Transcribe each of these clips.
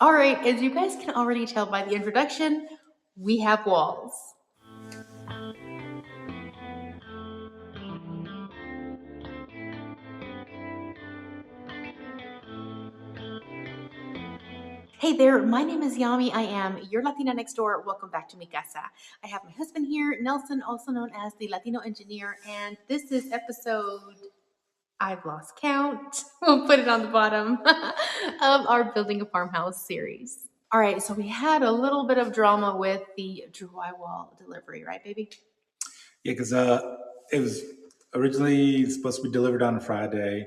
All right, as you guys can already tell by the introduction, we have walls. Hey there, my name is Yami. I am your Latina next door. Welcome back to Mi Casa. I have my husband here, Nelson, also known as the Latino engineer, and this is episode, I've lost count. We'll put it on the bottom of our Building a Farmhouse series. All right, so we had a little bit of drama with the drywall delivery, right, baby? Yeah, because it was originally supposed to be delivered on a Friday,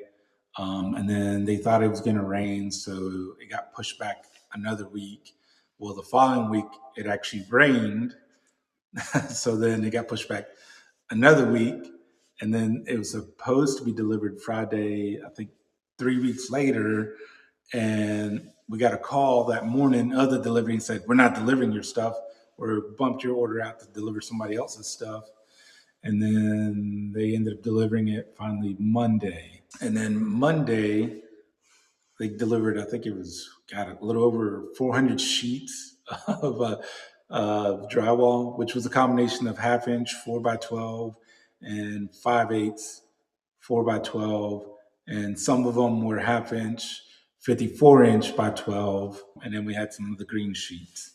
and then they thought it was going to rain, so it got pushed back another week. Well, the following week it actually rained, so then it got pushed back another week, and then it was supposed to be delivered Friday. I think 3 weeks later, and we got a call that morning of the delivery and said, "We're not delivering your stuff. We're bumped your order out to deliver somebody else's stuff." And then they ended up delivering it finally Monday. And then Monday, they delivered, I think it was, got a little over 400 sheets of drywall, which was a combination of 1/2 inch 4x12 and 5/8 4x12. And some of them were 1/2 inch 54 inch by 12. And then we had some of the green sheets,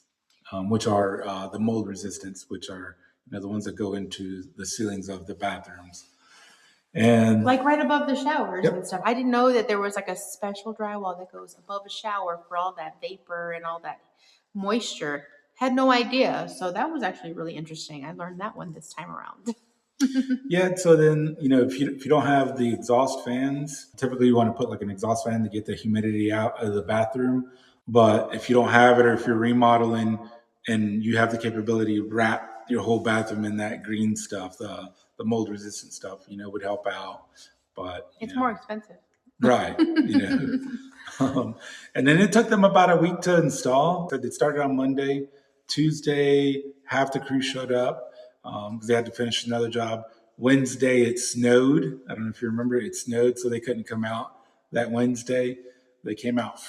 which are the mold resistance, which are the ones that go into the ceilings of the bathrooms. And like right above the showers Yep. and stuff. I didn't know that there was like a special drywall that goes above a shower for all that vapor and all that moisture. Had no idea. So that was actually really interesting. I learned that one this time around. Yeah, so then if you don't have the exhaust fans, typically you want to put like an exhaust fan to get the humidity out of the bathroom. But if you don't have it, or if you're remodeling and you have the capability to wrap your whole bathroom in that green stuff, the mold resistant stuff, would help out. But It's more expensive. right, and then it took them about a week to install. So they started on Monday. Tuesday, half the crew showed up because they had to finish another job. Wednesday, it snowed. I don't know if you remember, it snowed, so they couldn't come out that Wednesday. They came out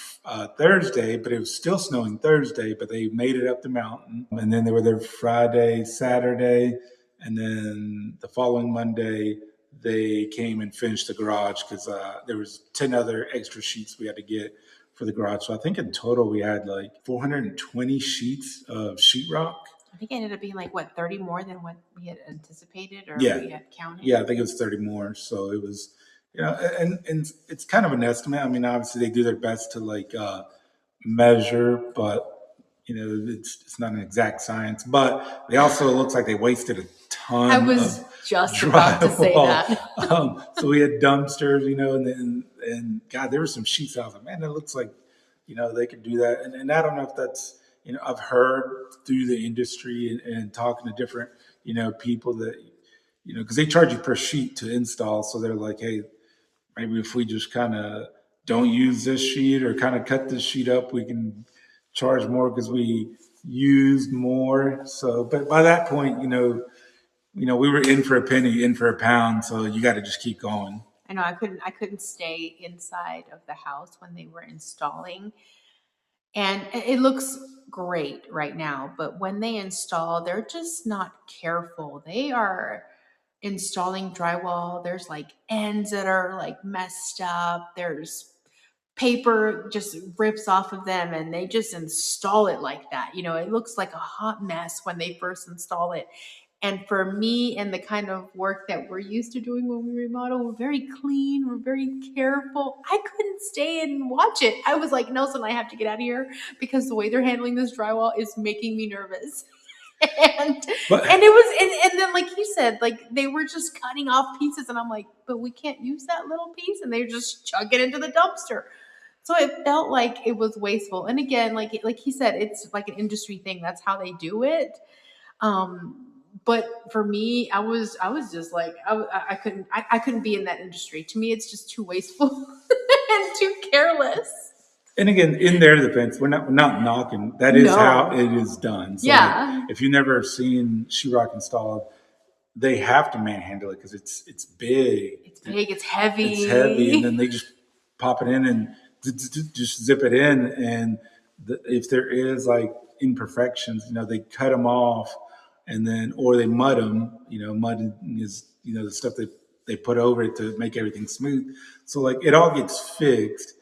Thursday, but it was still snowing Thursday, but they made it up the mountain. And then they were there Friday, Saturday, and then the following Monday, they came and finished the garage because there was 10 other extra sheets we had to get for the garage. So I think in total we had like 420 sheets of sheetrock. I think it ended up being like, 30 more than what we had anticipated or Yeah. we had counted? Yeah, I think it was 30 more. So it was, and it's kind of an estimate. I mean, obviously they do their best to measure, but it's not an exact science. But they also, it looks like they wasted a ton. I was just about to say that. So we had dumpsters, and God, there were some sheets. I was like, man, that looks like, they could do that. And I don't know if that's, I've heard through the industry and talking to different, people that, because they charge you per sheet to install. So they're like, hey, maybe if we just kind of don't use this sheet or kind of cut this sheet up, we can charge more because we used more. So, but by that point, we were in for a penny, in for a pound. So you got to just keep going. I know I couldn't stay inside of the house when they were installing. And it looks great right now, but when they install, they're just not careful. They are installing drywall. There's like ends that are like messed up. There's paper just rips off of them and they just install it like that. It looks like a hot mess when they first install it. And for me and the kind of work that we're used to doing when we remodel, we're very clean, we're very careful. I couldn't stay and watch it. I was like, Nelson, I have to get out of here because the way they're handling this drywall is making me nervous. And it was and then like he said, like they were just cutting off pieces and I'm like, but we can't use that little piece, and they just chuck it into the dumpster. So it felt like it was wasteful. And again, like he said, it's like an industry thing. That's how they do it. But for me, I was just like I couldn't be in that industry. To me, it's just too wasteful and too careless. And again, in their defense, we're not knocking. That is how it is done. So yeah. If you've never seen sheetrock installed, they have to manhandle it because it's big. It's big. It's heavy. It's heavy, and then they just pop it in and just zip it in. And if there is like imperfections, they cut them off, and then or they mud them. Mud is the stuff that they put over it to make everything smooth. So like it all gets fixed.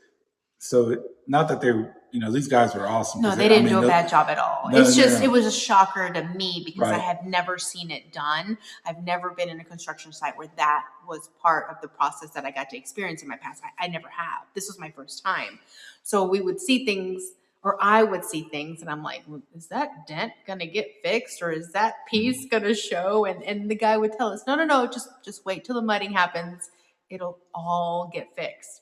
So not that they're these guys are awesome No, because they didn't do a bad job at all. no, It's no, just, no. it was a shocker to me because I Right. had never seen it done. I've never been in a construction site where that was part of the process that I got to experience in my past. I never have. This was my first time. So we would see things, or I would see things, and I'm like, well, is that dent going to get fixed, or is that piece going to show? And the guy would tell us, no, just wait till the mudding happens. It'll all get fixed.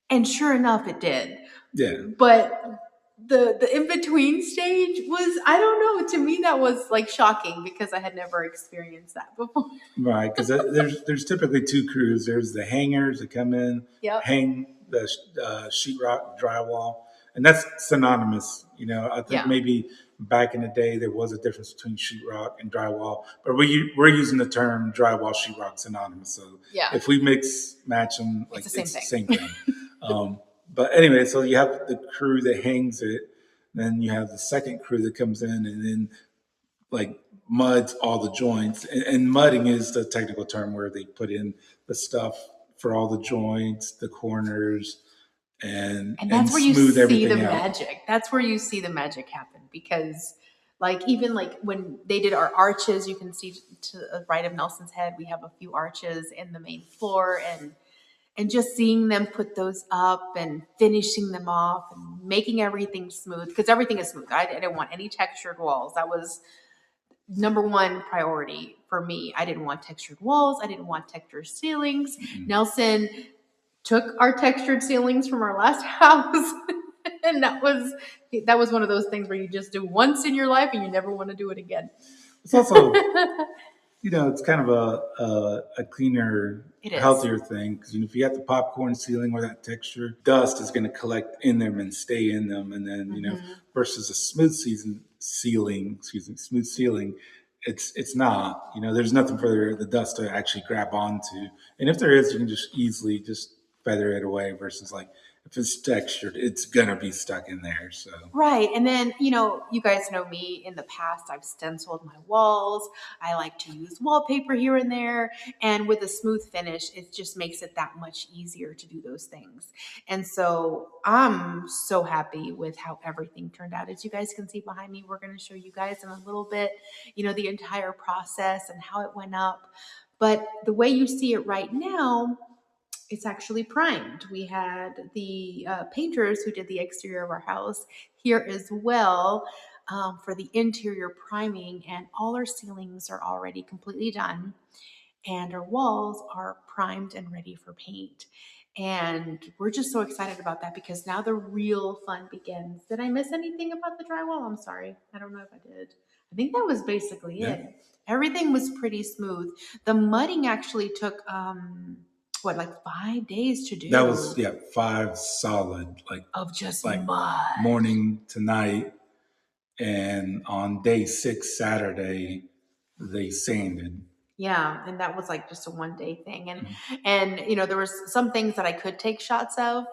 And sure enough, it did. Yeah. But the in between stage was, I don't know, to me that was like shocking because I had never experienced that before. Right, because there's typically two crews. There's the hangers that come in, Yep. hang the sheetrock drywall, and that's synonymous. I think Yeah. maybe back in the day there was a difference between sheetrock and drywall, but we're using the term drywall sheetrock synonymous. So Yeah. if we mix match them, like It's the same same thing. But anyway, so you have the crew that hangs it, then you have the second crew that comes in and then like muds all the joints. And mudding is the technical term where they put in the stuff for all the joints, the corners, and that's where you smooth see everything the out. magic. That's where you see the magic happen because like even like when they did our arches, you can see to the right of Nelson's head, we have a few arches in the main floor, and just seeing them put those up and finishing them off and making everything smooth, because everything is smooth. I didn't want any textured walls. That was number one priority for me. I didn't want textured walls. I didn't want textured ceilings. Mm-hmm. Nelson took our textured ceilings from our last house. And that was one of those things where you just do once in your life and you never want to do it again. It's also it's kind of a cleaner, healthier thing because if you have the popcorn ceiling or that texture, dust is going to collect in them and stay in them, and then versus a smooth ceiling, it's not. There's nothing for the dust to actually grab onto, and if there is, you can just easily just feather it away. Versus like if it's textured, it's gonna be stuck in there. So right. And then, you guys know me in the past, I've stenciled my walls. I like to use wallpaper here and there. And with a smooth finish, it just makes it that much easier to do those things. And so I'm so happy with how everything turned out. As you guys can see behind me, we're going to show you guys in a little bit, the entire process and how it went up. But the way you see it right now, it's actually primed. We had the painters who did the exterior of our house here as well for the interior priming, and all our ceilings are already completely done, and our walls are primed and ready for paint. And we're just so excited about that because now the real fun begins. Did I miss anything about the drywall? I'm sorry. I don't know if I did. I think that was basically it. Everything was pretty smooth. The mudding actually took like 5 days to do. That was 5 solid, like of just like mud. morning to night. And on day 6, Saturday, they sanded. Yeah, and that was like just a 1-day thing. And there was some things that I could take shots of,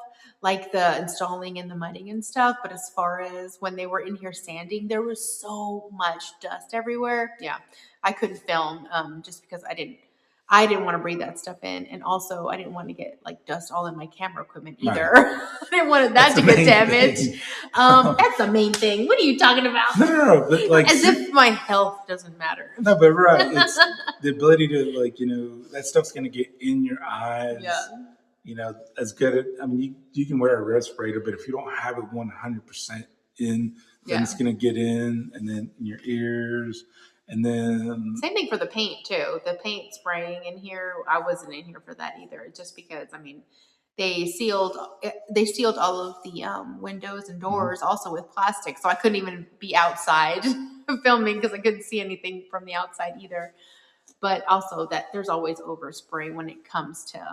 like the installing and the mudding and stuff. But as far as when they were in here sanding, there was so much dust everywhere. Yeah, I couldn't film just because I didn't want to breathe that stuff in. And also I didn't want to get like dust all in my camera equipment either. Right. I didn't want that to get damaged. That's the main thing. What are you talking about? No. But like, as if my health doesn't matter. No, but right. It's the ability to that stuff's going to get in your eyes. Yeah. As good. You can wear a respirator, but if you don't have it 100% in, then it's going to get in, and then in your ears. And then same thing for the paint too. The paint spraying in here, I wasn't in here for that either. Just because they sealed all of the windows and doors also with plastic, so I couldn't even be outside filming because I couldn't see anything from the outside either. But also that there's always overspray when it comes to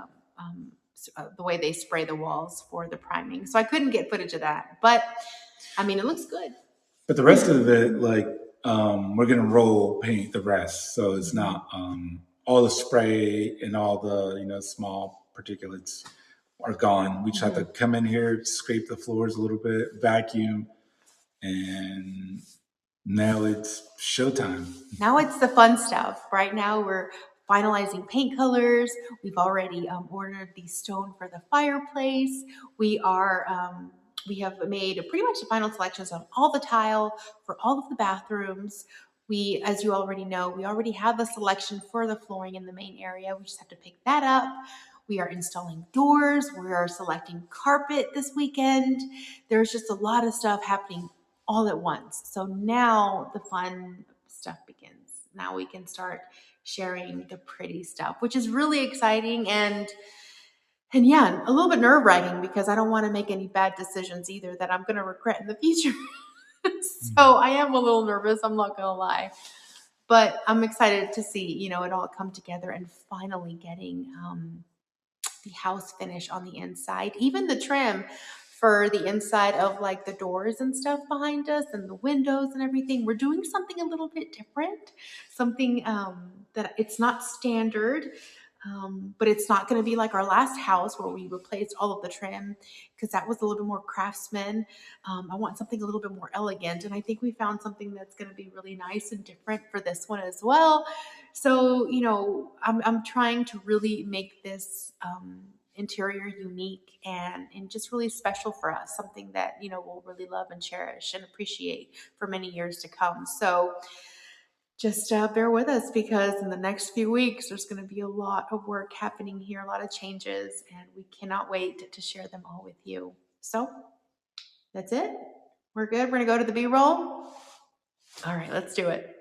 the way they spray the walls for the priming. So I couldn't get footage of that, but it looks good. But the rest of it, like. We're going to roll paint the rest. So it's not all the spray and all the, small particulates are gone. We just have to come in here, scrape the floors a little bit, vacuum, and now it's showtime. Now it's the fun stuff. Right now we're finalizing paint colors. We've already ordered the stone for the fireplace. We have made pretty much the final selections on all the tile for all of the bathrooms. We, as you already know, we already have the selection for the flooring in the main area. We just have to pick that up. We are installing doors. We are selecting carpet this weekend. There's just a lot of stuff happening all at once. So now the fun stuff begins. Now we can start sharing the pretty stuff, which is really exciting and yeah, a little bit nerve-wracking because I don't want to make any bad decisions either that I'm going to regret in the future. So I am a little nervous, I'm not going to lie. But I'm excited to see, it all come together and finally getting the house finish on the inside, even the trim for the inside of like the doors and stuff behind us and the windows and everything. We're doing something a little bit different, something that it's not standard. But it's not going to be like our last house where we replaced all of the trim because that was a little bit more craftsman. I want something a little bit more elegant, and I think we found something that's going to be really nice and different for this one as well. So, I'm trying to really make this interior unique and just really special for us, something that, we'll really love and cherish and appreciate for many years to come. So just bear with us because in the next few weeks, there's going to be a lot of work happening here, a lot of changes, and we cannot wait to share them all with you. So that's it. We're good. We're going to go to the B-roll. All right, let's do it.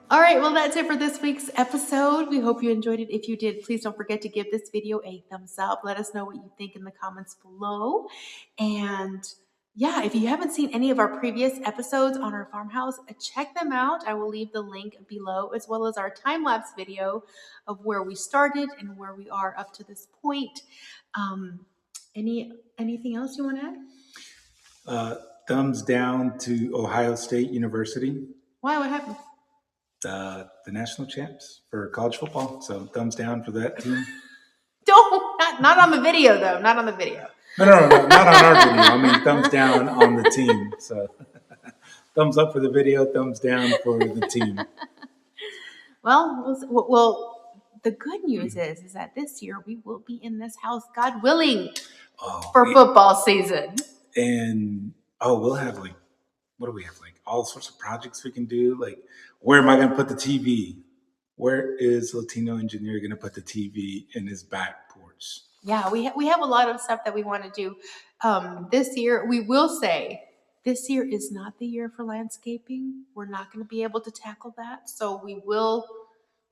All right, well, that's it for this week's episode. We hope you enjoyed it. If you did, please don't forget to give this video a thumbs up. Let us know what you think in the comments below. And yeah, if you haven't seen any of our previous episodes on our farmhouse, check them out. I will leave the link below, as well as our time-lapse video of where we started and where we are up to this point. Anything else you want to add? Thumbs down to Ohio State University. Why? What happened? The national champs for college football. So thumbs down for that team. Not on the video though. Not on the video. No, not on our video. I mean, thumbs down on the team. So thumbs up for the video, thumbs down for the team. Well, the good news is that this year we will be in this house, God willing, for football season. And we'll have what do we have? All sorts of projects we can do. Where am I going to put the TV? Where is Latino engineer going to put the TV in his back porch? Yeah, we have a lot of stuff that we want to do this year. We will say this year is not the year for landscaping. We're not going to be able to tackle that, so we will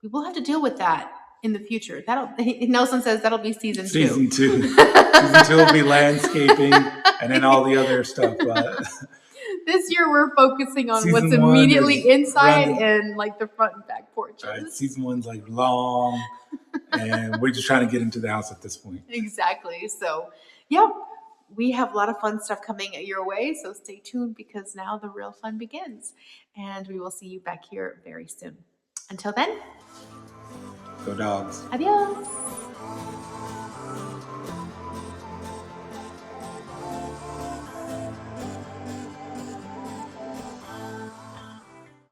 have to deal with that in the future. Nelson says that'll be season 2. Season 2 will be landscaping, and then all the other stuff. This year we're focusing on what's immediately inside and the front and back porches. Right, season 1's long, and we're just trying to get into the house at this point. Exactly. So, yeah, we have a lot of fun stuff coming your way. So stay tuned, because now the real fun begins, and we will see you back here very soon. Until then, go Dogs. Adios.